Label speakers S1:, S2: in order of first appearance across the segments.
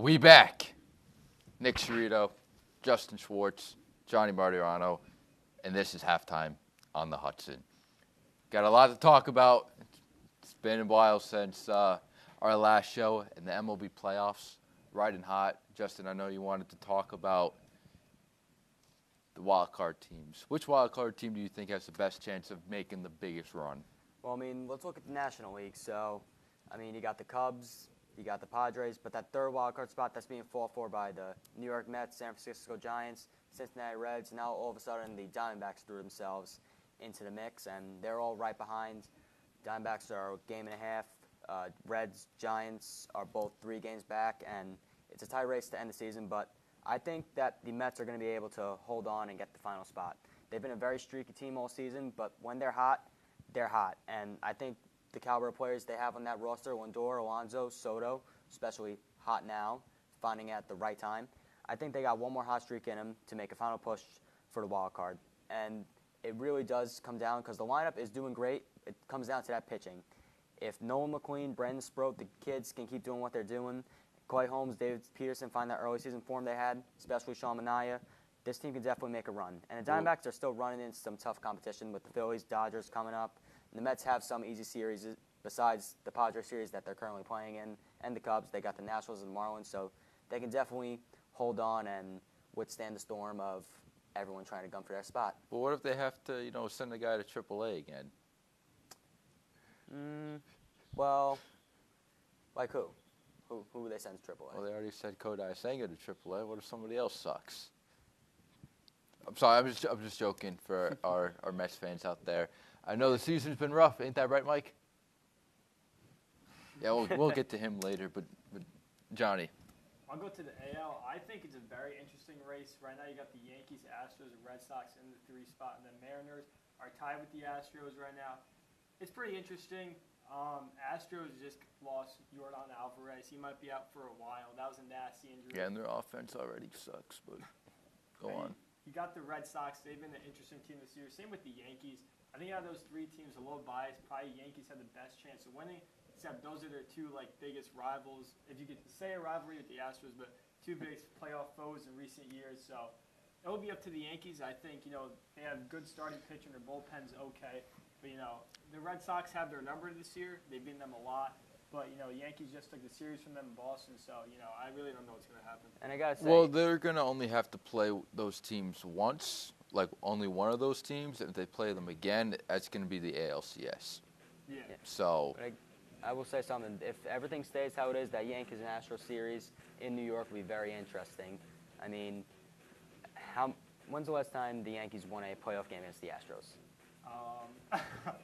S1: We back. Nick Cerrito, Justin Schwartz, Johnny Martirano, and this is halftime on the Hudson. Got a lot to talk about. It's been a while since our last show, and the MLB playoffs riding hot. Justin, I know you wanted to talk about the wild card teams. Which wild card team do you think has the best chance of making the biggest run?
S2: Well, let's look at the National League. So, you got the Cubs, you got the Padres, but that third wild card spot, that's being fought for by the New York Mets, San Francisco Giants, Cincinnati Reds. Now, all of a sudden, the Diamondbacks threw themselves into the mix, and they're all right behind. Diamondbacks are a game and a half. Reds, Giants are both 3 games back, and it's a tight race to end the season, but I think that the Mets are going to be able to hold on and get the final spot. They've been a very streaky team all season, but when they're hot, they're hot. And I think the caliber of players they have on that roster, Lindor, Alonso, Soto, especially hot now, finding at the right time, I think they got one more hot streak in them to make a final push for the wild card. And it really does come down, because the lineup is doing great, it comes down to that pitching. If Nolan McQueen, Brendan Sproat, the kids can keep doing what they're doing, Clay Holmes, David Peterson find that early season form they had, especially Sean Manaea, this team can definitely make a run. And the Diamondbacks are still running into some tough competition with the Phillies, Dodgers coming up. And the Mets have some easy series besides the Padres series that they're currently playing in, and the Cubs. They got the Nationals and the Marlins, so they can definitely hold on and withstand the storm of everyone trying to gun for their spot.
S1: But what if they have to, send a guy to AAA again?
S2: Well, like who? Who would they send to AAA?
S1: Well, they already said Kodai Senga to AAA. What if somebody else sucks? I'm sorry, I'm just joking for our Mets fans out there. I know the season's been rough, ain't that right, Mike? Yeah, we'll get to him later, but Johnny.
S3: I'll go to the AL. I think it's a very interesting race. Right now you got the Yankees, Astros, and Red Sox in the 3 spot, and the Mariners are tied with the Astros right now. It's pretty interesting. Astros just lost Yordan Alvarez. He might be out for a while. That was a nasty injury.
S1: Yeah, and their offense already sucks, but go on.
S3: You got the Red Sox. They've been an interesting team this year. Same with the Yankees. I think out of those 3 teams, a little biased. Probably Yankees have the best chance of winning, except those are their 2 biggest rivals. If you could say a rivalry with the Astros, but 2 big playoff foes in recent years. So it will be up to the Yankees. I think, they have good starting pitching. Their bullpen's okay. But, the Red Sox have their number this year. They've beaten them a lot. But, Yankees just took the series from them in Boston. So, I really don't know what's going to happen.
S2: And I got to say...
S1: Well, they're going to only have to play those teams once, only one of those teams. If they play them again, that's going to be the ALCS.
S3: Yeah.
S1: So...
S2: But I will say something. If everything stays how it is, that Yankees and Astros series in New York will be very interesting. When's the last time the Yankees won a playoff game against the Astros?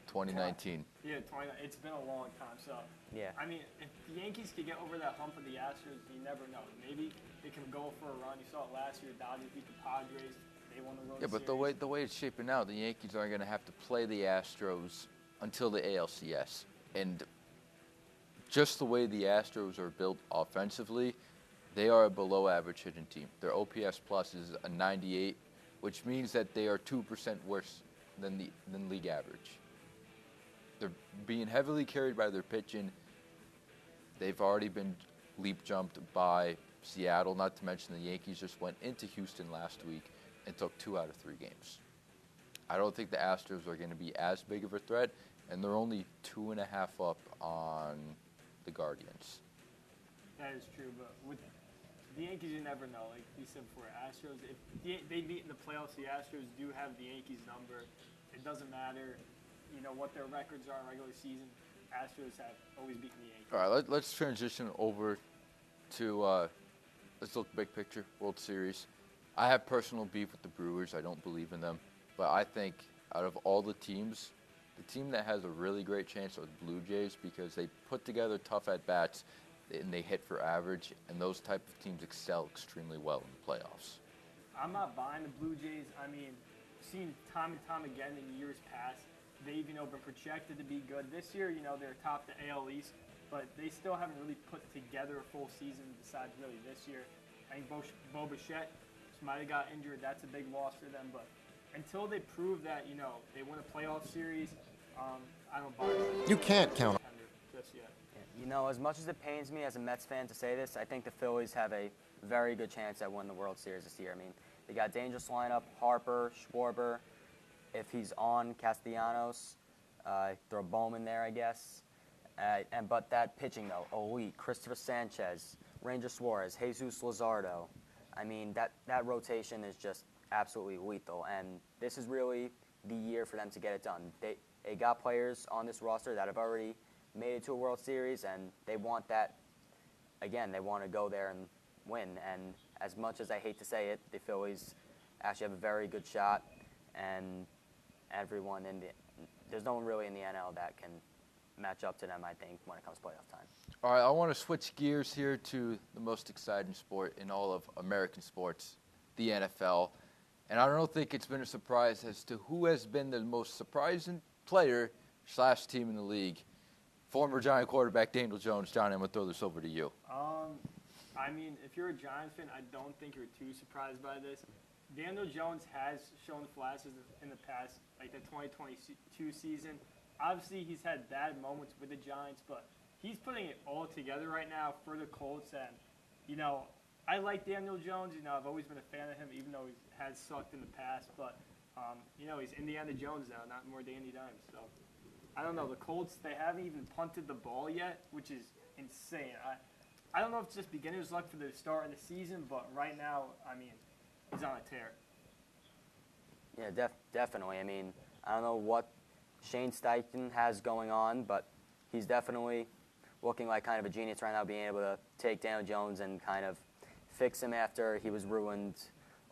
S1: 2019.
S3: Yeah, it's been a long time. So,
S2: yeah.
S3: If the Yankees could get over that hump of the Astros, you never know. Maybe they can go for a run. You saw it last year. Dodgers beat the Padres. They won the World Series.
S1: Yeah, but the way it's shaping out, the Yankees aren't going to have to play the Astros until the ALCS. And just the way the Astros are built offensively, they are a below-average hitting team. Their OPS plus is a 98, which means that they are 2% worse than league average. They're being heavily carried by their pitching. They've already been leap jumped by Seattle, not to mention the Yankees just went into Houston last week and took 2 out of 3 games. I don't think the Astros are going to be as big of a threat, and they're only 2.5 up on the Guardians.
S3: That is true, but with the Yankees, you never know. Like we said before, Astros, if they meet in the playoffs, the Astros do have the Yankees' number. It doesn't matter, what their records are in regular season. Astros have always beaten the Yankees.
S1: All right, let's transition over to let's look big picture, World Series. I have personal beef with the Brewers. I don't believe in them. But I think out of all the teams, the team that has a really great chance are the Blue Jays, because they put together tough at-bats and they hit for average, and those type of teams excel extremely well in the playoffs.
S3: I'm not buying the Blue Jays. Seen time and time again in years past, they've, been projected to be good. This year, they're top the AL East, but they still haven't really put together a full season besides really this year. I think Bo Bichette might have got injured. That's a big loss for them, but until they prove that, they win a playoff series, I don't buy it.
S4: You can't count
S3: just yet.
S2: You know, as much as it pains me as a Mets fan to say this, I think the Phillies have a very good chance at winning the World Series this year. I mean, they got dangerous lineup, Harper, Schwarber. If he's on, Castellanos, throw Bowman there, I guess. But that pitching, though, elite. Christopher Sanchez, Ranger Suarez, Jesus Luzardo. I mean, that rotation is just absolutely lethal. And this is really the year for them to get it done. They got players on this roster that have already made it to a World Series, and they want that. Again, they want to go there and win. And as much as I hate to say it, the Phillies actually have a very good shot. And there's no one really in the NL that can match up to them, I think, when it comes to playoff time.
S1: All right, I want to switch gears here to the most exciting sport in all of American sports, the NFL. And I don't think it's been a surprise as to who has been the most surprising player / team in the league. Former Giant quarterback Daniel Jones. John, I'm going to throw this over to you.
S3: I mean, if you're a Giants fan, I don't think you're too surprised by this. Daniel Jones has shown flashes in the past, like the 2022 season. Obviously, he's had bad moments with the Giants, but he's putting it all together right now for the Colts. And, you know, I like Daniel Jones. You know, I've always been a fan of him, even though he has sucked in the past. But, you know, he's Indiana Jones now, not more Danny Dimes. So, I don't know. The Colts, they haven't even punted the ball yet, which is insane. I don't know if it's just beginner's luck for the start of the season, but right now, I mean, he's on a tear.
S2: Yeah, definitely. I mean, I don't know what Shane Steichen has going on, but he's definitely looking like kind of a genius right now, being able to take Daniel Jones and kind of fix him after he was ruined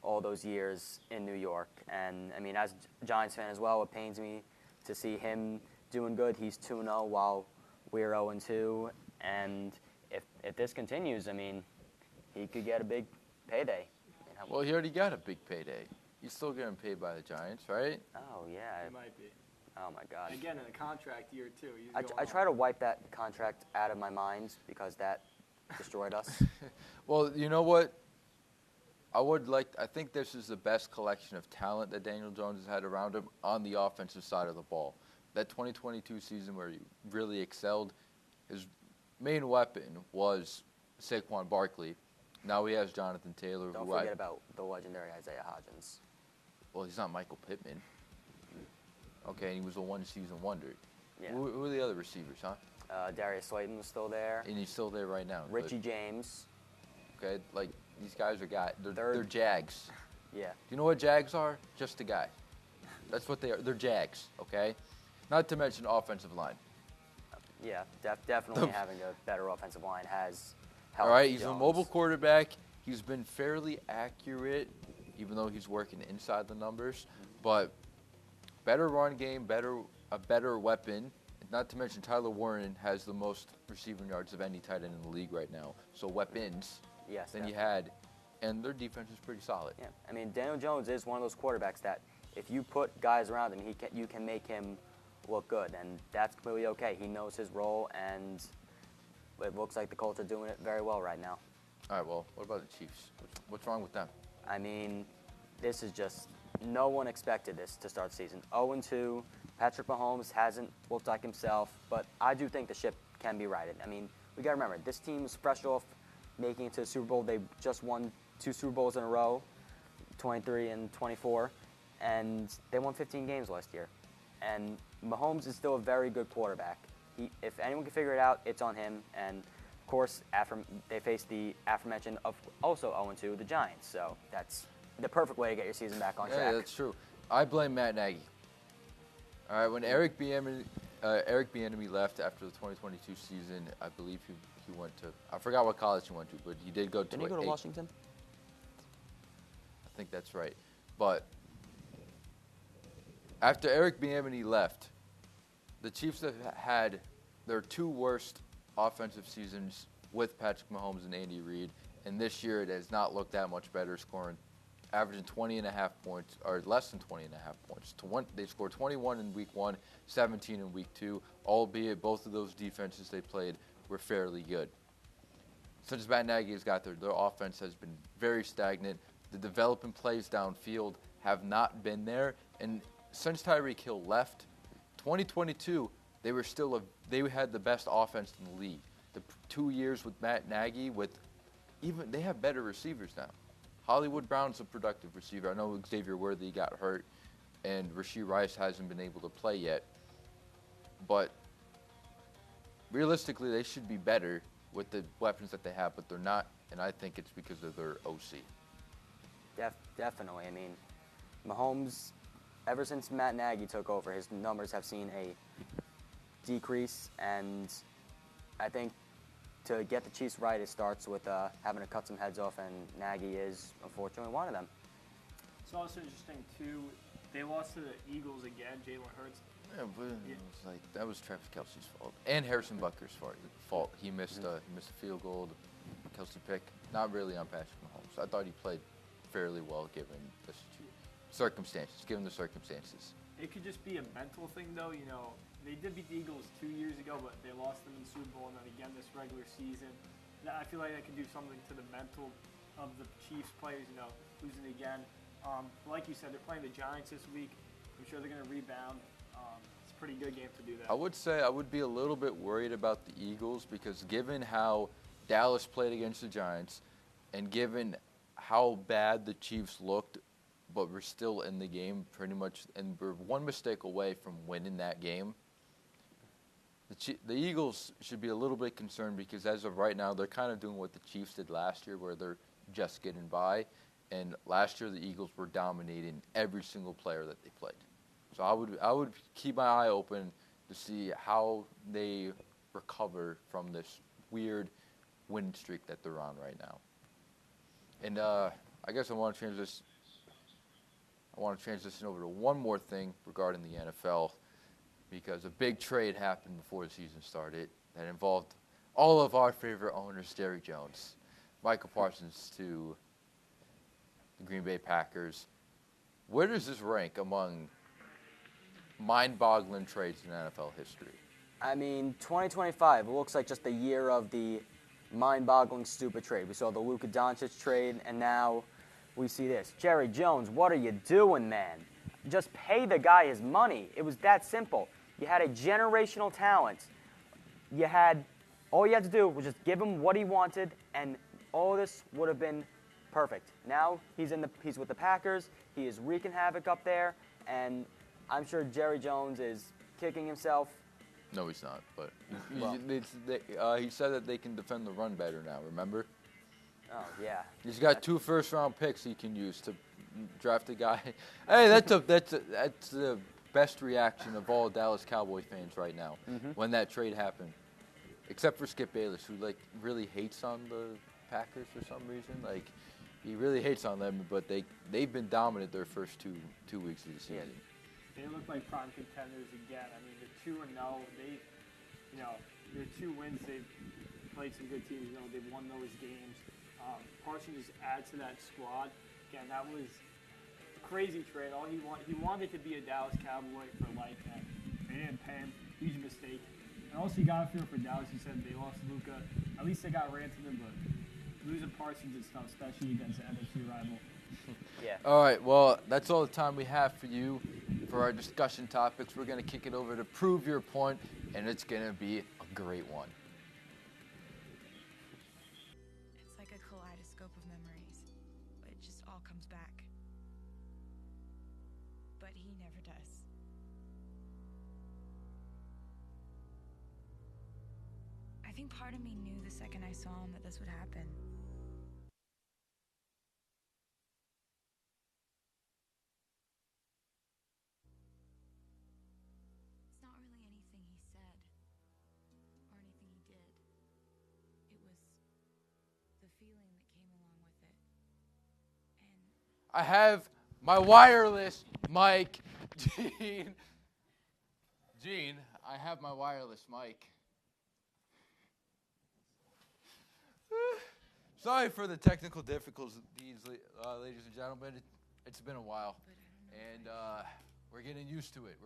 S2: all those years in New York. And, I mean, as a Giants fan as well, it pains me to see him doing good. He's 2-0 while we're 0-2. And if this continues, I mean, he could get a big payday. You know?
S1: Well, he already got a big payday. He's still getting paid by the Giants, right?
S2: Oh, yeah.
S3: He might be.
S2: Oh, my gosh.
S3: Again, in a contract year, too.
S2: I try to wipe that contract out of my mind because that destroyed us.
S1: Well, you know what? I think this is the best collection of talent that Daniel Jones has had around him on the offensive side of the ball. That 2022 season where he really excelled, his main weapon was Saquon Barkley. Now he has Jonathan Taylor.
S2: Don't forget about the legendary Isaiah Hodgins.
S1: Well, he's not Michael Pittman. Okay, and he was a one-season wonder.
S2: Yeah.
S1: Who are the other receivers, huh?
S2: Darius Slayton was still there.
S1: And he's still there right now.
S2: Richie James.
S1: Okay, like these guys are they're Jags.
S2: Yeah.
S1: Do you know what Jags are? Just a guy. That's what they are. They're Jags, okay? Not to mention offensive line.
S2: Yeah, definitely having a better offensive line has helped.
S1: All right, he's
S2: Jones.
S1: a mobile quarterback. He's been fairly accurate, even though he's working inside the numbers. But better run game, a better weapon. Not to mention Tyler Warren has the most receiving yards of any tight end in the league right now. So weapons
S2: Yes,
S1: than
S2: definitely.
S1: you had, and their defense is pretty solid.
S2: Yeah, I mean, Daniel Jones is one of those quarterbacks that if you put guys around him, you can make him look good, and that's completely okay. He knows his role, and it looks like the Colts are doing it very well right now.
S1: All right, well, what about the Chiefs? What's wrong with them?
S2: I mean, this is just no one expected this to start the season. 0-2. Patrick Mahomes hasn't looked like himself, but I do think the ship can be righted. I mean, we got to remember, this team was fresh off making it to the Super Bowl. They just won 2 Super Bowls in a row, 23 and 24, and they won 15 games last year. And Mahomes is still a very good quarterback. If anyone can figure it out, it's on him. And, of course, they face the aforementioned of also 0-2, the Giants. So that's the perfect way to get your season back on track.
S1: Yeah, that's true. I blame Matt Nagy. All right, when Eric Bieniemy left after the 2022 season, I believe he went to, I forgot what college he went to, but he did go to.
S2: Didn't he go to Washington?
S1: I think that's right. But after Eric Bieniemy left, the Chiefs have had their 2 worst offensive seasons with Patrick Mahomes and Andy Reid, and this year it has not looked that much better, averaging 20.5 points, or less than 20.5 points. They scored 21 in week 1, 17 in week 2, albeit both of those defenses they played were fairly good. Since Matt Nagy has got their offense has been very stagnant. The development plays downfield have not been there, and since Tyreek Hill left, 2022 they had the best offense in the league. 2 years with Matt Nagy, they have better receivers now. Hollywood Brown's a productive receiver. I know Xavier Worthy got hurt, and Rashee Rice hasn't been able to play yet. But realistically, they should be better with the weapons that they have, but they're not, and I think it's because of their OC.
S2: Definitely. I mean, Mahomes, ever since Matt Nagy took over, his numbers have seen a decrease, and I think to get the Chiefs right, it starts with having to cut some heads off, and Nagy is unfortunately one of them.
S3: It's also interesting too. They lost to the Eagles again. Jalen Hurts.
S1: Yeah, but it was like that was Travis Kelce's fault and Harrison Butker's fault. He missed a field goal, the Kelce pick. Not really on Patrick Mahomes. I thought he played fairly well given the circumstances.
S3: It could just be a mental thing, though. You know, they did beat the Eagles 2 years ago, but they lost them in the Super Bowl, and then again this regular season. I feel like that could do something to the mental of the Chiefs players. You know, losing again. Like you said, they're playing the Giants this week. I'm sure they're going to rebound. It's a pretty good game to do that.
S1: I would say I would be a little bit worried about the Eagles because given how Dallas played against the Giants and given how bad the Chiefs looked, but we're still in the game pretty much, and we're one mistake away from winning that game. The Eagles should be a little bit concerned because as of right now, they're kind of doing what the Chiefs did last year where they're just getting by. And last year, the Eagles were dominating every single player that they played. So I would keep my eye open to see how they recover from this weird win streak that they're on right now. And I guess I want to transition over to one more thing regarding the NFL because a big trade happened before the season started that involved all of our favorite owners, Jerry Jones, Michael Parsons to the Green Bay Packers. Where does this rank among mind-boggling trades in NFL history?
S2: I mean, 2025 looks like just the year of the mind-boggling stupid trade. We saw the Luka Doncic trade, and now we see this. Jerry Jones, what are you doing, man? Just pay the guy his money. It was that simple. You had a generational talent. All you had to do was just give him what he wanted, and all this would have been perfect. Now he's with the Packers. He is wreaking havoc up there, and I'm sure Jerry Jones is kicking himself.
S1: No, he's not. But
S2: Well.
S1: he said that they can defend the run better now. Remember?
S2: Oh yeah.
S1: He's got 2 first-round picks he can use to draft a guy. Hey, that's the best reaction of all Dallas Cowboy fans right now when that trade happened, except for Skip Bayless, who really hates on the Packers for some reason. He really hates on them, but they've been dominant their first two weeks of the season.
S3: They look like prime contenders again. I mean, they're 2-0. Their 2 wins, they've played some good teams. They've won those games. Parsons just adds to that squad. Again, that was a crazy trade. All he wanted to be a Dallas Cowboy for life, and they didn't pay him. Huge mistake. And also, you got to feel for Dallas. You said they lost Luka. At least they got ran to them, but losing Parsons is tough, especially against the NFC rival.
S2: Yeah.
S1: All right, well, that's all the time we have for you for our discussion topics. We're going to kick it over to Prove Your Point, and it's going to be a great one.
S4: It's like a kaleidoscope of memories, but it just all comes back. But he never does. I think part of me knew the second I saw him that this would happen. It's not really anything he said or anything he did. It was the feeling that came along with it. And
S1: I have my wireless mic, Gene. Gene, I have my wireless mic. Sorry for the technical difficulties, ladies and gentlemen. It's been a while, and we're getting used to it.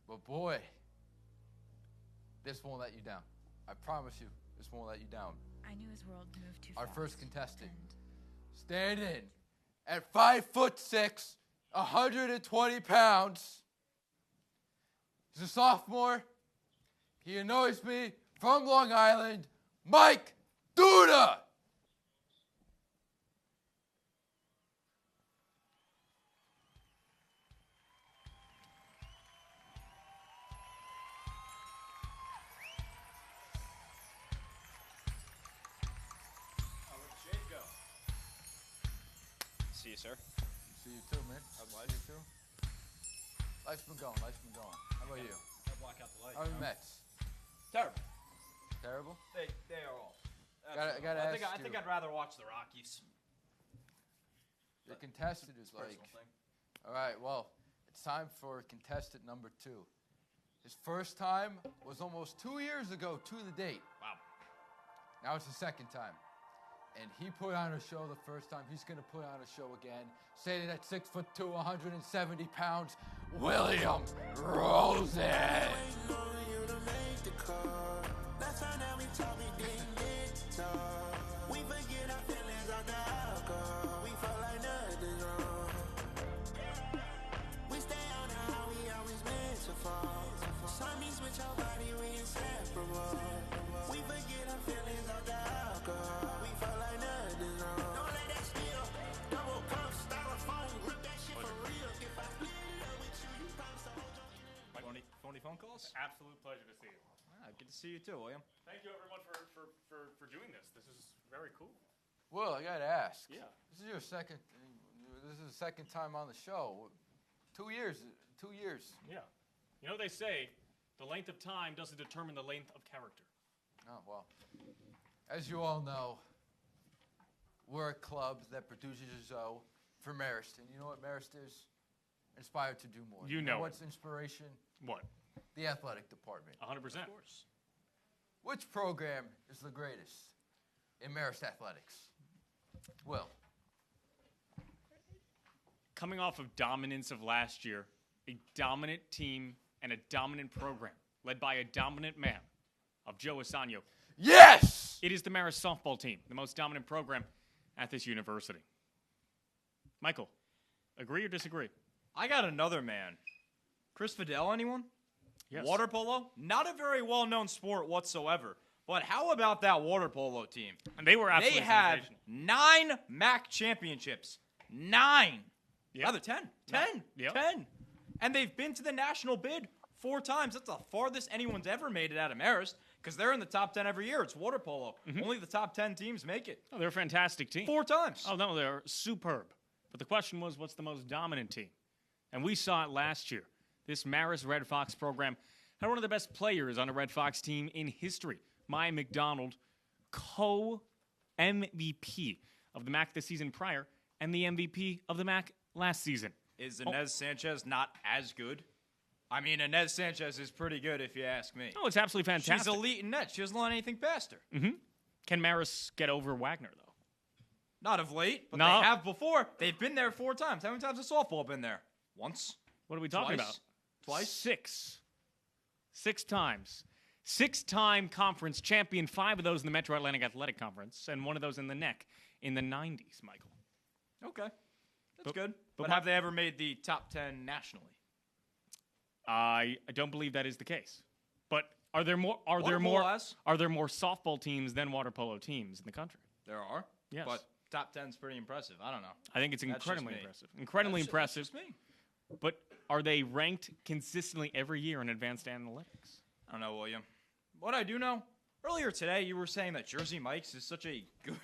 S1: But boy, this won't let you down. I promise you, this won't let you down.
S4: I knew his world moved too
S1: Our
S4: fast.
S1: first contestant,
S4: And
S1: standing at 5'6", 120 pounds. He's a sophomore. He annoys me from Long Island, Mike Duda.
S5: See you, sir.
S1: See you too, man. See you too. Life's been going. How about you?
S5: I'll block out the light.
S1: How are the Mets?
S5: Terrible.
S1: Terrible?
S5: They are all.
S1: I
S5: think I'd rather watch the Rockies.
S1: The contestant is like,
S5: Personal thing.
S1: all right, well, it's time for contestant number 2. His first time was almost 2 years ago to the date.
S5: Wow.
S1: Now it's the second time. And he put on a show the first time. He's going to put on a show again. Standing at 6'2", 170 pounds, William Rosen.
S5: Phony phone calls?
S6: Absolute pleasure to see you.
S5: Good to see you too, William.
S6: Thank you, everyone, for doing this. This is very cool.
S1: Well, I got to ask.
S6: Yeah.
S1: This is the second time on the show. 2 years. 2 years.
S6: Yeah. You know, they say the length of time doesn't determine the length of character.
S1: Oh, well. As you all know, we're a club that produces a show for Marist. And you know what Marist is? Inspired to do more.
S6: You know
S1: what's inspiration?
S6: What?
S1: The athletic department.
S6: 100%.
S5: Of course.
S1: Which program is the greatest in Marist athletics? Will.
S6: Coming off of dominance of last year, a dominant team and a dominant program led by a dominant man of Joe Asano.
S1: Yes!
S6: It is the Marist softball team, the most dominant program at this university. Michael, agree or disagree?
S5: I got another man. Chris Fidel, anyone?
S6: Yes.
S5: Water polo? Not a very well-known sport whatsoever. But how about that water polo team?
S6: And they were absolutely
S5: They have
S6: sensational.
S5: 9 MAC championships. 9.
S6: Yep.
S5: Rather 10. 10.
S6: Yep.
S5: 10. And they've been to the national bid 4 times. That's the farthest anyone's ever made it out of Marist because they're in the top 10 every year. It's water polo. Only the top 10 teams make it.
S6: Oh, they're a fantastic team.
S5: 4 times.
S6: Oh, no, they're superb. But the question was, what's the most dominant team? And we saw it last year. This Marist Red Fox program had one of the best players on a Red Fox team in history. Maya McDonald, co-MVP of the MAC the season prior and the MVP of the MAC last season.
S5: Is Inez Sanchez not as good? I mean, Inez Sanchez is pretty good if you ask me.
S6: Oh, it's absolutely fantastic.
S5: She's elite in net. She doesn't let anything past her.
S6: Can Marist get over Wagner, though?
S5: Not of late, but
S6: No.
S5: they have before. They've been there 4 times. How many times has softball been there? Once?
S6: What are we talking
S5: Twice?
S6: about?
S5: Twice?
S6: 6. 6 times. 6-time conference champion, 5 of those in the Metro Atlantic Athletic Conference, and 1 of those in the NEC in the 90s, Michael.
S5: Okay. That's good.
S6: but
S5: But have they ever made the top 10 nationally?
S6: I don't believe that is the case. But are there more
S5: Water polo has.
S6: are there more softball teams than water polo teams in the country?
S5: There are.
S6: Yes.
S5: But top 10 is pretty impressive. I don't know.
S6: I think it's
S5: That's just
S6: incredibly
S5: me.
S6: impressive. Incredibly
S5: That's
S6: impressive.
S5: just me.
S6: But are they ranked consistently every year in advanced analytics?
S5: I don't know, William. What I do know, earlier today you were saying that Jersey Mike's is such a good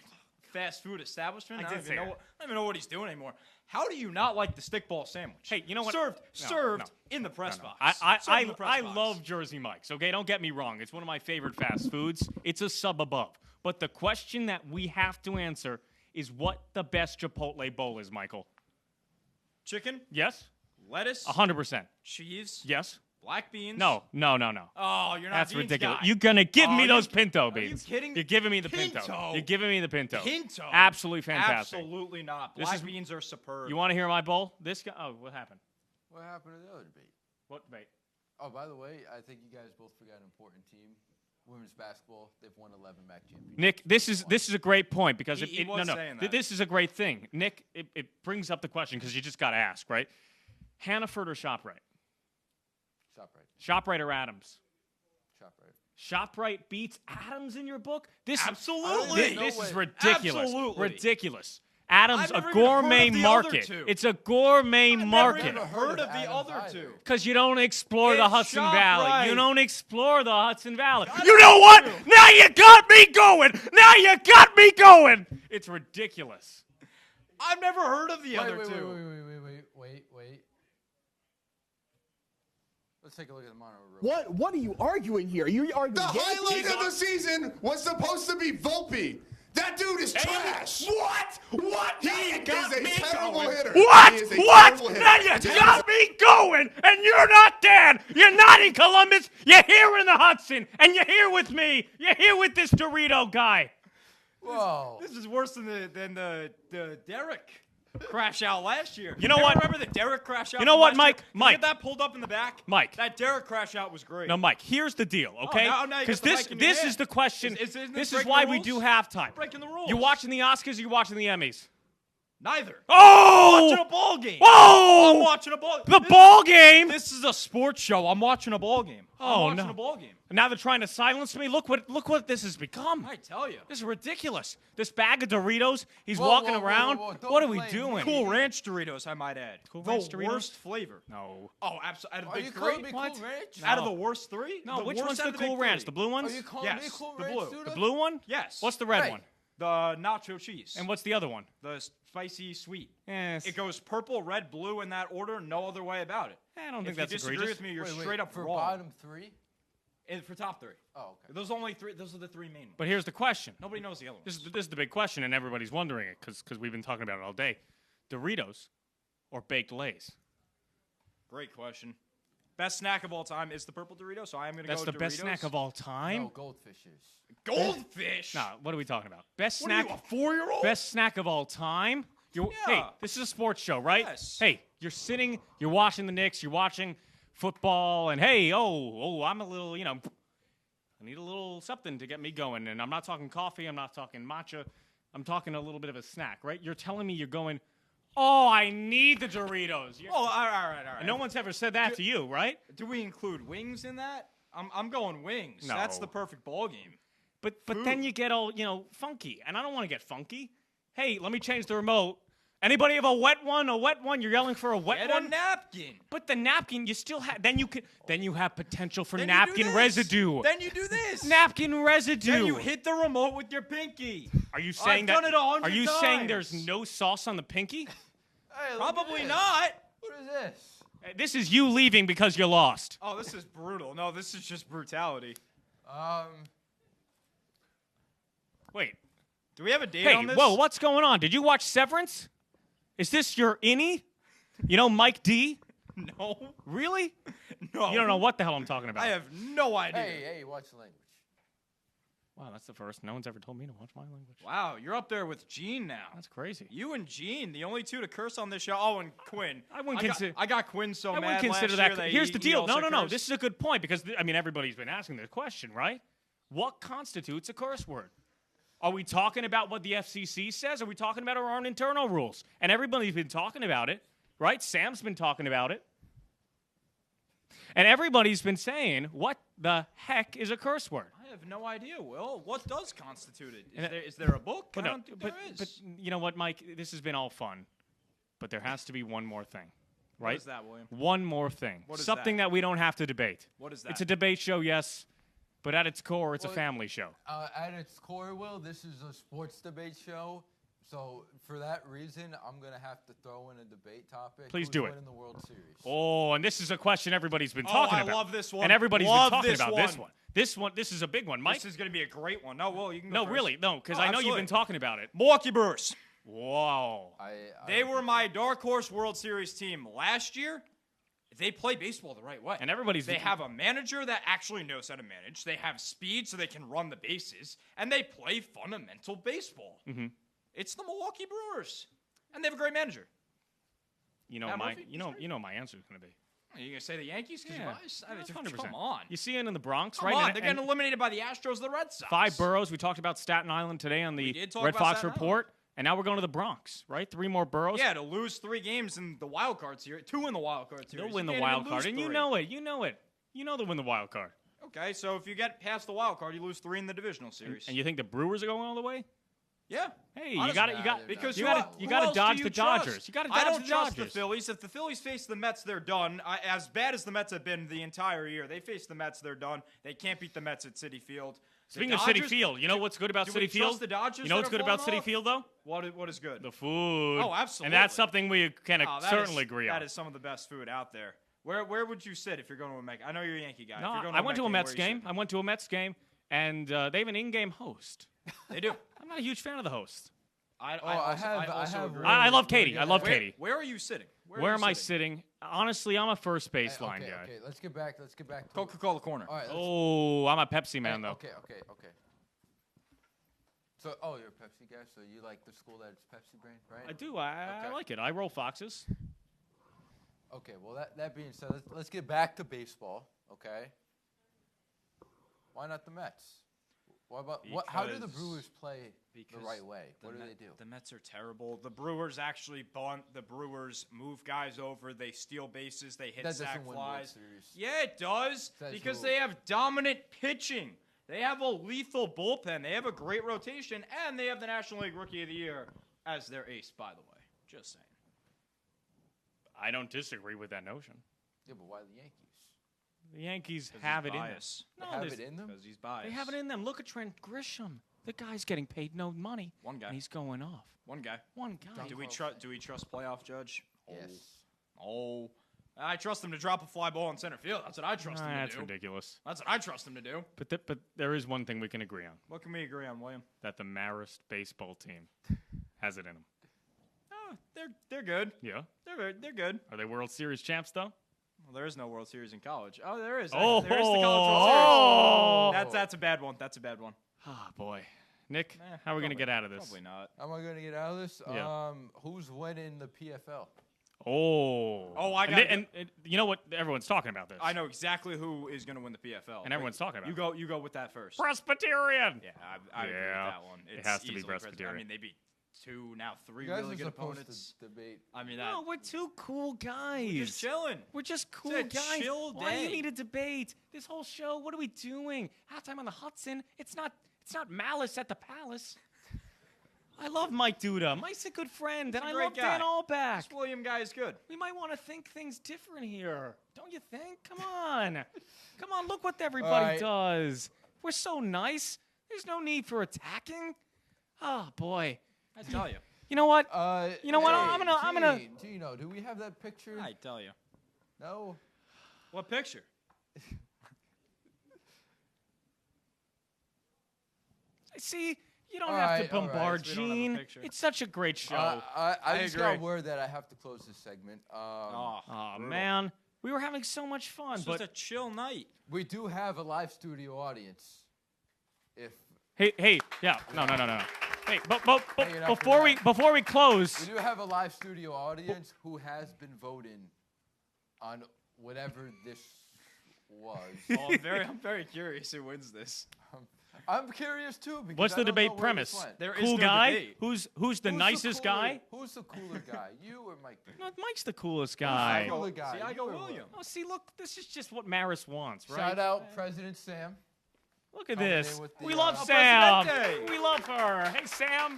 S5: fast food establishment.
S6: I
S5: don't
S6: did say
S5: even know
S6: that.
S5: I don't even know what he's doing anymore. How do you not like the stickball sandwich?
S6: Hey, you know what?
S5: Served
S6: No.
S5: in the press box.
S6: I
S5: Served in the press box.
S6: love Jersey Mike's, okay? Don't get me wrong. It's one of my favorite fast foods. It's a sub above. But the question that we have to answer is what the best Chipotle bowl is, Michael.
S5: Chicken,
S6: Yes?
S5: lettuce,
S6: 100%.
S5: cheese,
S6: Yes?
S5: black beans.
S6: No.
S5: Oh, you're not
S6: That's
S5: a beans
S6: ridiculous.
S5: guy.
S6: You're going to give me
S5: Oh,
S6: those
S5: you-
S6: pinto
S5: are you
S6: beans.
S5: kidding?
S6: You're giving me the pinto.
S5: Pinto.
S6: You're giving me the pinto.
S5: Pinto.
S6: Absolutely fantastic.
S5: Absolutely not.
S6: This
S5: Black
S6: is-
S5: beans are superb.
S6: You want to hear my bowl? This guy. Oh, what happened?
S1: What happened to the other debate?
S6: What debate?
S1: Oh, by the way, I think you guys both forgot an important team. Women's basketball, they've won 11 MAC championships.
S6: Nick, this is a great point because
S5: He was saying that.
S6: this is a great thing. Nick, it brings up the question because you just got to ask, right? Hannaford or ShopRite?
S1: ShopRite.
S6: ShopRite or Adams?
S1: ShopRite.
S6: ShopRite beats Adams in your book?
S5: Absolutely.
S6: This
S1: No
S6: is
S1: way.
S6: ridiculous.
S5: Absolutely.
S6: Ridiculous. Adams,
S5: I've
S6: a
S5: never even
S6: gourmet
S5: heard of the other
S6: market.
S5: two.
S6: It's a gourmet market.
S5: Never even heard of the
S1: Adams
S5: other
S1: either.
S5: two.
S6: Because you don't explore the
S5: It's
S6: Hudson
S5: ShopRite.
S6: Valley. You don't explore the Hudson Valley. You know what? Now you got me going. Now you got me going. It's ridiculous.
S5: I've never heard of the other
S1: Wait,
S5: two.
S1: wait. Let's take a look at the monitor real quick.
S7: What are you arguing here? Are you arguing
S8: The
S7: Yankees?
S8: highlight of the season was supposed to be Volpe. That dude is trash.
S7: What?
S8: He is a terrible hitter.
S6: What?
S8: He is a
S6: What?
S8: terrible hitter.
S6: Now you got me going, and you're not dead. You're not in Columbus. You're here in the Hudson, and you're here with me. You're here with this Dorito guy.
S1: Whoa.
S5: This is worse than the Derek crash out last year.
S6: You know
S5: Ever
S6: what?
S5: Remember the Derek crash out?
S6: You know
S5: from
S6: what,
S5: last
S6: Mike?
S5: year? Can you
S6: Mike.
S5: get that pulled up in the back.
S6: Mike.
S5: That Derek crash out was great.
S6: No, Mike, here's the deal, okay?
S5: now you got
S6: Because
S5: the mic in your
S6: this
S5: hand.
S6: is the question.
S5: Isn't
S6: This is
S5: breaking
S6: why
S5: the
S6: we
S5: rules?
S6: do halftime.
S5: Breaking the rules.
S6: You watching the Oscars or you watching the Emmys?
S5: Neither.
S6: Oh!
S5: I'm watching a ball game.
S6: Whoa!
S5: I'm watching a ball.
S6: The ball game.
S5: This is a sports show. I'm watching a ball game.
S6: Oh,
S5: I'm watching
S6: no.
S5: a ball game.
S6: Now they're trying to silence me. Look what this has become.
S5: I tell you.
S6: This is ridiculous. This bag of Doritos. He's
S1: Whoa,
S6: walking
S1: whoa, whoa,
S6: around.
S1: whoa, whoa. Don't
S6: What are we
S1: blame
S6: doing?
S1: me.
S5: Cool Ranch Doritos, I might add.
S6: Cool
S5: the
S6: Ranch Doritos?
S5: worst flavor.
S6: No.
S5: Oh, absolutely. Out of
S1: Are
S5: the
S1: you
S5: big
S1: calling
S5: three?
S1: me
S6: What?
S1: Cool Ranch?
S6: No.
S5: Out of the worst three?
S6: No, which
S5: worst
S6: one's
S5: out
S6: the
S5: of big
S6: Cool Ranch?
S5: three.
S6: The blue ones?
S1: Are you calling
S5: Yes,
S1: me Cool
S5: the
S1: Ranch,
S5: blue.
S1: Duda?
S6: The blue one?
S5: Yes.
S6: What's the red
S1: Right.
S6: one?
S5: The nacho cheese.
S6: And what's the other one?
S5: the spicy sweet.
S6: Yes.
S5: It goes purple, red, blue in that order. No other way about it.
S6: I don't think
S5: If
S6: that's
S5: you disagree
S6: egregious.
S5: with me, you're
S1: Wait,
S5: straight up
S1: for
S5: wrong.
S1: bottom three?
S5: And for top three.
S1: Oh, okay.
S5: Those are only three. Those are the three main ones.
S6: But here's the question.
S5: Nobody knows the other ones.
S6: This is the big question, and everybody's wondering it because we've been talking about it all day. Doritos or baked Lays?
S5: Great question. Best snack of all time is the purple Dorito, so I am going to go
S6: That's the
S5: Doritos.
S6: best snack of all time?
S1: No, goldfishes.
S5: Goldfish.
S6: No, what are we talking about? Best
S5: What
S6: snack.
S5: are you, a 4-year-old?
S6: Best snack of all time? Hey,
S5: Yeah.
S6: this is a sports show, right?
S5: Yes.
S6: Hey, you're sitting, you're watching the Knicks, you're watching football, and hey, I'm a little, I need a little something to get me going. And I'm not talking coffee, I'm not talking matcha, I'm talking a little bit of a snack, right? You're telling me you're going, oh, I need the Doritos.
S5: Oh, all right.
S6: No one's ever said that to you, right?
S5: Do we include wings in that? I'm going wings.
S6: No.
S5: That's the perfect ball game.
S6: But then you get all, funky. And I don't want to get funky. Hey, let me change the remote. Anybody have a wet one? A wet one? You're yelling for a wet
S5: Get
S6: one?
S5: a napkin.
S6: But the napkin, you still have. Then you have potential for
S5: Then you do
S6: napkin
S5: this.
S6: residue.
S5: Then you do this.
S6: Napkin residue.
S5: Then you hit the remote with your pinky.
S6: Are you saying
S5: I've
S6: that?
S5: done it 100
S6: Are you saying
S5: times.
S6: there's no sauce on the pinky?
S1: Hey, look at
S5: Probably
S1: this.
S5: not.
S1: What is this?
S6: This is you leaving because you lost.
S5: Oh, this is brutal. No, this is just brutality.
S6: Wait.
S5: Do we have a date
S6: Hey,
S5: on this?
S6: whoa, what's going on? Did you watch Severance? Is this your innie? Mike D?
S5: No.
S6: Really?
S5: No.
S6: You don't know what the hell I'm talking about.
S5: I have no idea.
S1: Hey, watch the language.
S6: Wow, that's the first. No one's ever told me to watch my language.
S5: Wow, you're up there with Gene now.
S6: That's crazy.
S5: You and Gene, the only two to curse on this show. Oh, and Quinn.
S6: I wouldn't
S5: got-
S6: consider-
S5: I got Quinn so
S6: I
S5: mad
S6: wouldn't consider
S5: last
S6: that.
S5: year
S6: Here's the
S5: he
S6: deal.
S5: also
S6: No.
S5: cursed.
S6: This is a good point because everybody's been asking this question, right? What constitutes a curse word? Are we talking about what the FCC says? Are we talking about our own internal rules? And everybody's been talking about it, right? Sam's been talking about it. And everybody's been saying, what the heck is a curse word?
S5: I have no idea, Will. What does constitute it? Is there a book? I don't think there is.
S6: But you know what, Mike? This has been all fun. But there has to be one more thing, right?
S5: What is that, William?
S6: One more thing.
S5: What is
S6: Something that we don't have to debate.
S5: What is that?
S6: It's a debate show, yes. But at its core, it's a
S1: Well,
S6: family show.
S1: At its core, Will, this is a sports debate show. So for that reason, I'm gonna have to throw in a debate topic.
S6: Please
S1: Who's
S6: do it.
S1: winning the World Series?
S6: Oh, and this is a question everybody's been talking
S5: I
S6: about.
S5: love this one.
S6: And everybody's
S5: Love
S6: been talking
S5: this
S6: about
S5: one.
S6: this one. This is a big one, Mike.
S5: This is going to be a great one. No, Will, you can go
S6: No,
S5: first.
S6: really, no, because
S5: Oh,
S6: I know you've
S5: absolutely.
S6: been talking about it.
S5: Milwaukee Brewers.
S6: Whoa.
S5: They were my dark horse World Series team last year. They play baseball the right way.
S6: And everybody's
S5: They have a manager that actually knows how to manage. They have speed so they can run the bases, and they play fundamental baseball. Mm-hmm. It's the Milwaukee Brewers, and they have a great manager.
S6: You know
S5: Pat
S6: my
S5: Murphy?
S6: you know my answer is going to be.
S5: Are you gonna say the Yankees? 'Cause
S6: Yeah,
S5: I mean,
S6: 100%.
S5: come on.
S6: You see it in the Bronx,
S5: Come
S6: right?
S5: on.
S6: And-
S5: They're
S6: and
S5: getting eliminated by the Astros, the Red Sox.
S6: 5 boroughs. We talked about Staten Island today on the
S5: did talk
S6: Red
S5: about
S6: Fox
S5: Staten
S6: Report. And now we're going to the Bronx, right? 3 more boroughs.
S5: Yeah, to lose 3 games in the wild card series, 2 in the wild card series.
S6: They'll win
S5: You
S6: the
S5: can't
S6: wild
S5: even
S6: card.
S5: lose
S6: And you
S5: 3.
S6: know it. You know it. You know they'll win the wild card.
S5: Okay, so if you get past the wild card, you lose 3 in the divisional series.
S6: And you think the Brewers are going all the way?
S5: Yeah.
S6: Hey, you
S5: Honestly,
S6: got
S1: nah,
S6: you got
S1: they're
S5: because
S6: you
S5: who
S6: got
S5: el-
S6: to you
S5: who
S6: got to
S5: else
S6: dodge
S5: do
S6: the
S5: you trust?
S6: Dodgers. You got to
S5: I
S6: dodge
S5: don't
S6: the
S5: trust
S6: Dodgers.
S5: the Phillies. If the Phillies face the Mets, they're done. As bad as the Mets have been the entire year, they face the Mets, they're done. They can't beat the Mets at Citi Field. The
S6: Speaking of Citi
S5: Dodgers-
S6: Field, you know what's good about
S5: do
S6: Citi
S5: we
S6: Field?
S5: trust the Dodgers
S6: You know
S5: that
S6: what's
S5: are
S6: good about
S5: falling
S6: Citi
S5: off?
S6: Field though?
S5: What is good?
S6: The food.
S5: Oh, absolutely.
S6: And that's something we can
S5: Oh, that
S6: certainly
S5: is-
S6: agree on.
S5: That is some of the best food out there. Where would you sit if you're going to a Mets? I know you're a Yankee guy.
S6: No,
S5: If you're going
S6: I went to a
S5: game,
S6: Mets
S5: where are you
S6: game.
S5: sitting?
S6: I went to a Mets game, and they have an in-game host.
S5: They do.
S6: I'm not a huge fan of the host.
S5: I
S1: I
S5: also
S1: have
S5: agree.
S6: I love Katie. I love
S5: Where-
S6: Katie.
S5: Where are you sitting?
S6: Where am I sitting? Honestly, I'm a first baseline
S1: okay,
S6: guy.
S1: okay. Let's get back to
S5: Coca-Cola corner.
S1: All right.
S6: Oh, I'm a Pepsi man, though.
S1: Okay. So, you're a Pepsi guy, so you like the school that it's Pepsi brand, right?
S6: I do. I
S1: Okay.
S6: like it. I roll Foxes.
S1: Okay, well, that being said, let's get back to baseball, okay? Why not the Mets? How do the
S5: Because-
S1: Brewers play the right way? What do they do?
S5: The Mets are terrible. The Brewers actually bunt. The Brewers move guys over. They steal bases. They hit
S1: That
S5: sac
S1: doesn't win World
S5: flies.
S1: Series.
S5: Yeah, it does.
S1: Says
S5: Because
S1: who?
S5: they have dominant pitching. They have a lethal bullpen. They have a great rotation. And they have the National League Rookie of the Year as their ace, by the way. Just saying.
S6: I don't disagree with that notion.
S1: Yeah, but why the Yankees?
S6: The Yankees
S5: 'Cause
S6: have
S5: he's
S6: it in them.
S5: biased.
S1: They
S6: No,
S1: have
S6: there's-
S1: it in them?
S5: Because he's biased.
S6: They have it in them. Look at Trent Grisham. The guy's getting paid no money.
S5: One guy.
S6: And he's going off.
S5: One guy.
S6: One guy.
S5: Do we trust playoff Judge?
S1: Yes.
S5: Oh. I trust him to drop a fly ball in center field. That's what I trust him to
S6: That's
S5: do.
S6: ridiculous.
S5: That's what I trust him to do.
S6: But there is one thing we can agree on.
S5: What can we agree on, William?
S6: That the Marist baseball team has it in them.
S5: Oh, they're good.
S6: Yeah.
S5: They're good.
S6: Are they World Series champs, though?
S5: Well, there is no World Series in college. Oh, there is.
S6: Oh.
S5: There is the College World
S6: Oh.
S5: Series. That's a bad one. That's a bad one.
S6: Ah, boy. Nick,
S5: Eh,
S6: how are we going to
S5: probably-
S6: get out of this?
S5: Probably not.
S1: How am I going to get out of this?
S6: Yeah.
S1: Who's winning the PFL?
S6: Oh.
S5: Oh, I
S6: and,
S5: gotta
S6: thi- and you know what? Everyone's talking about this.
S5: I know exactly who is going to win the PFL.
S6: And everyone's talking about
S5: You go with that first.
S6: Presbyterian.
S5: Yeah, I agree with
S6: Yeah.
S5: that one.
S6: It
S5: It's
S6: has to be
S5: easily
S6: Presbyterian.
S5: I mean, they beat 2, now 3
S1: You guys
S5: really
S1: are
S5: good
S1: supposed
S5: opponents.
S1: to debate.
S5: I mean,
S6: No, we're two cool guys.
S5: just chilling.
S6: We're just cool
S5: a
S6: guys.
S5: chill
S6: Why do you
S5: day.
S6: need a debate? This whole show, what are we doing? Halftime on the Hudson. It's not Malice at the Palace. I love Mike Duda. Mike's a good friend, and
S5: a
S6: I
S5: great
S6: love
S5: guy.
S6: Dan Allback.
S5: This William guy is good.
S6: We might want to think things different here. Don't you think? Come on. Come on, look what everybody
S1: right.
S6: does. We're so nice. There's no need for attacking. Oh, boy.
S5: I tell you.
S6: You know what? You know what?
S1: Hey,
S6: I'm gonna.
S1: Gino, do we have that picture?
S5: I tell you.
S1: No.
S5: What picture?
S6: See, you don't
S1: All
S6: have
S1: right,
S6: to
S1: all right.
S6: bombard
S5: We don't have a
S6: Gene.
S5: picture.
S6: It's such a great show.
S1: I just got
S5: agree.
S1: word that I have to close this segment.
S6: Oh
S5: brutal.
S6: man, we were having so much fun,
S5: It's
S6: but
S5: just a chill night.
S1: We do have a live studio audience. If
S6: hey, yeah, no. Hey, but
S1: Hang it up for
S6: before we
S1: we
S6: close,
S1: do have a live studio audience who has been voting on whatever this was.
S5: Oh, I'm very curious who wins this.
S1: I'm curious too. Because
S6: what's
S1: I
S6: the
S1: don't know
S6: debate
S1: where
S6: premise?
S1: this went.
S5: There is
S6: cool
S5: no
S6: guy?
S5: debate.
S6: Who's the
S1: Who's
S6: nicest
S1: cooler-
S6: guy?
S1: Who's the cooler guy? You or Mike?
S6: No, Mike's the coolest
S1: I
S6: guy.
S1: go- guy.
S5: See, I
S1: You
S5: go
S1: or what?
S5: William.
S6: Oh, see, look, this is just what Maris wants, right?
S1: Shout out President Sam.
S6: Look at
S1: Coming
S6: this.
S1: in with the,
S6: We love
S1: Oh,
S6: Sam.
S5: Presidente.
S6: We love her. Hey, Sam.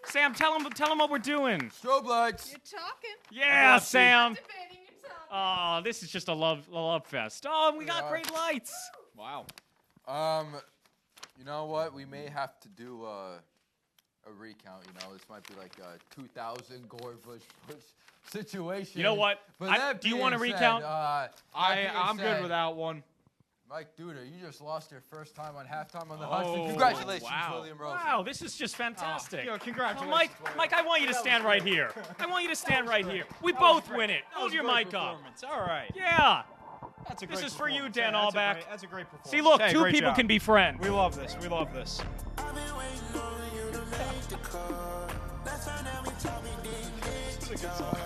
S6: Sam, tell him what we're doing.
S1: Strobe lights.
S9: You're talking.
S6: Yeah, Sam.
S9: Debating, you're talking.
S6: Oh, this is just a love fest. Oh, and we got
S1: Yeah.
S6: great lights.
S5: Wow.
S1: You know what? We may have to do a recount. You know, this might be like a 2000 Gore Bush situation.
S6: You know what?
S1: But
S6: Do you want to
S1: being
S6: recount?
S1: Said, that
S5: I'm
S1: being
S5: good
S1: said,
S5: without one.
S1: Mike Duda, you just lost your first time on halftime on the
S6: Oh,
S1: Hudson. Congratulations,
S5: wow.
S1: William Rose.
S6: Wow, this is just fantastic.
S5: Yo, congratulations.
S6: Mike, I want you to stand right here. I want you to stand right here. We both win it.
S5: That was
S6: Hold your
S5: a great
S6: mic up.
S5: performance. All right.
S6: Yeah.
S5: That's a
S6: This
S5: great
S6: is for you,
S5: performance.
S6: Dan
S5: Yeah,
S6: Allback.
S5: That's a great performance.
S6: See, look,
S5: Hey,
S6: two
S5: great
S6: people
S5: job.
S6: can be friends.
S5: We love this. We love this. This is a good song.
S1: All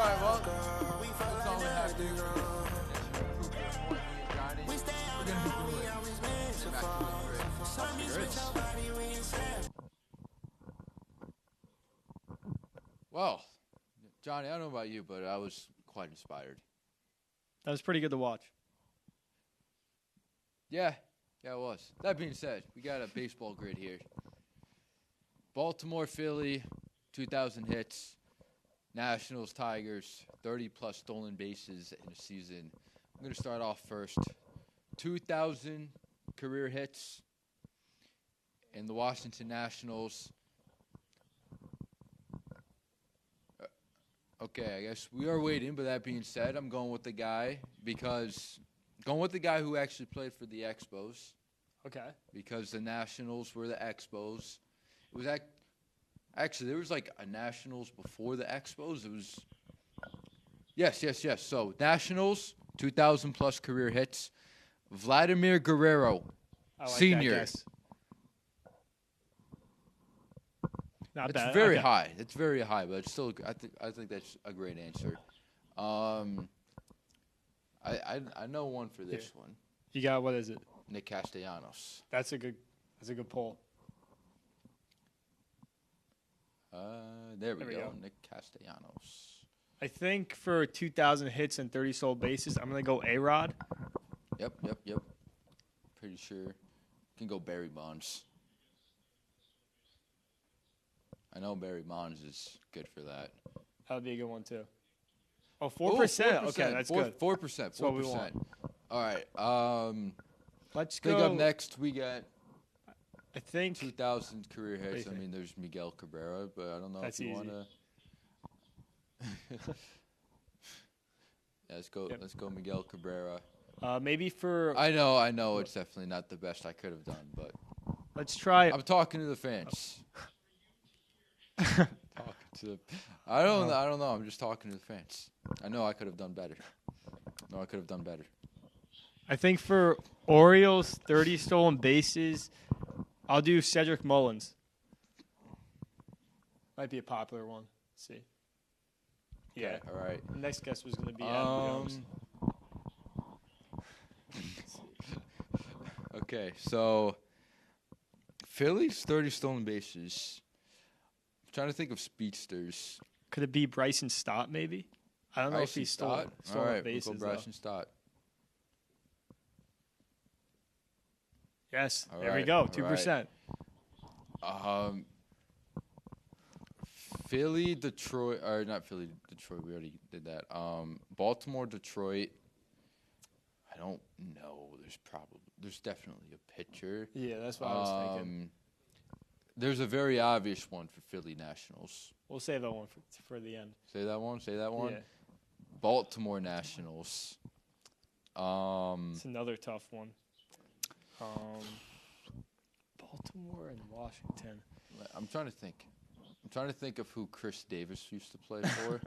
S1: right, well, that's all we have to do. We're gonna be cool. Get back to the grid. Well, Johnny, I don't know about you, but I was quite inspired.
S3: That was pretty good to watch.
S1: Yeah, it was. That being said, we got a baseball grid here. Baltimore, Philly, 2,000 hits. Nationals, Tigers, 30-plus stolen bases in a season. I'm going to start off first. 2,000 career hits. And the Washington Nationals. Okay, I guess we are waiting, but that being said, I'm going with the guy who actually played for the Expos.
S9: Okay.
S1: Because the Nationals were the Expos. It was actually there was like a Nationals before the Expos. It was yes. So Nationals, 2,000 plus career hits. Vladimir Guerrero,
S9: I like
S1: Senior.
S9: That guess. Not
S1: It's
S9: bad.
S1: very
S9: Okay.
S1: high. It's very high, but it's still I think that's a great answer. I know one for this one.
S9: You got, what is it?
S1: Nick Castellanos.
S9: That's a good poll.
S1: There we
S9: There we
S1: go.
S9: go.
S1: Nick Castellanos.
S9: I think for 2,000 hits and 30 stolen bases, I'm going to go A-Rod.
S1: Yep. Pretty sure. Can go Barry Bonds. I know Barry Bonds is good for that.
S9: That would be a good one, too. Oh, 4%? Okay, that's good.
S1: 4%.
S9: That's what we want.
S1: All right.
S9: Let's
S1: I think
S9: go.
S1: up next we got
S9: I think
S1: 2,000 career
S9: do you
S1: hits. I
S9: think?
S1: mean, there's Miguel Cabrera, but I don't know
S9: That's
S1: if you
S9: easy.
S1: want to. Yeah, let's go Miguel Cabrera.
S9: maybe for
S1: I know it's definitely not the best I could have done, but
S9: let's try.
S1: I'm talking to the fans. Talking to the, I don't know. I'm just talking to the fans. I know I could have done better.
S9: I think for Orioles, 30 stolen bases, I'll do Cedric Mullins. Might be a popular one. Let's see. Yeah.
S1: All right.
S9: Next guess was going to be Adam Jones.
S1: Okay, so Phillies 30 stolen bases. I'm trying to think of speedsters.
S9: Could it be Bryson Stott, maybe? I don't know if he's stolen
S1: All right,
S9: bases.
S1: we'll go Bryson Stott.
S9: Yes,
S1: All
S9: there we
S1: right,
S9: go,
S1: all
S9: 2%.
S1: Philly, Detroit, or not Philly, Detroit. We already did that. Baltimore, Detroit. I don't know. There's definitely a pitcher.
S9: Yeah, that's what I was thinking.
S1: There's a very obvious one for Philly Nationals.
S9: We'll save that one for the end.
S1: Say that one.
S9: Yeah.
S1: Baltimore Nationals.
S9: It's another tough one. Baltimore and Washington.
S1: I'm trying to think of who Chris Davis used to play for.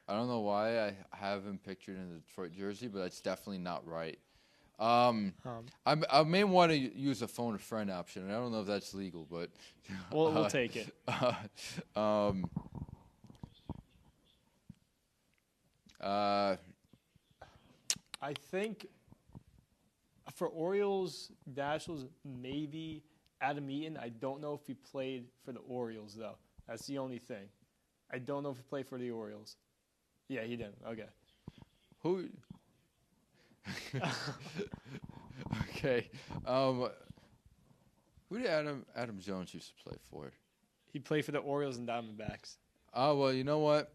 S1: I don't know why I have him pictured in the Detroit jersey, but that's definitely not right. I may want to use a phone a friend option. I don't know if that's legal, but
S9: We'll take it. I think for Orioles, Nationals, maybe Adam Eaton. I don't know if he played for the Orioles, though. That's the only thing. I don't know if he played for the Orioles. Yeah, he didn't. Okay.
S1: Who? Okay. Who did Adam Jones used to play for?
S9: He played for the Orioles and Diamondbacks.
S1: Oh, well, you know what?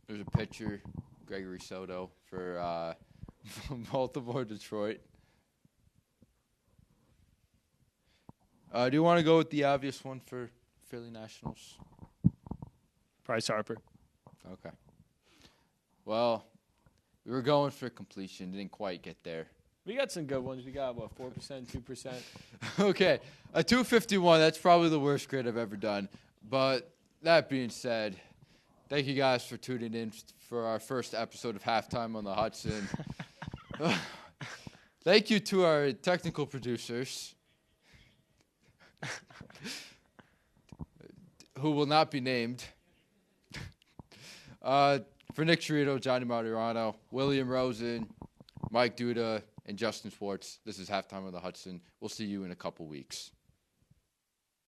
S1: There's a pitcher, Gregory Soto, for Baltimore, Detroit. Do you want to go with the obvious one for Philly Nationals?
S9: Bryce Harper.
S1: Okay. Well, we were going for completion. Didn't quite get there.
S9: We got some good ones. We got, 4%, 2%?
S1: Okay. A 251, that's probably the worst grade I've ever done. But that being said, thank you guys for tuning in for our first episode of Halftime on the Hudson. Thank you to our technical producers, who will not be named. For Nick Chirito, Johnny Martirano, William Rosen, Mike Duda, and Justin Schwartz, this is Halftime on the Hudson. We'll see you in a couple weeks.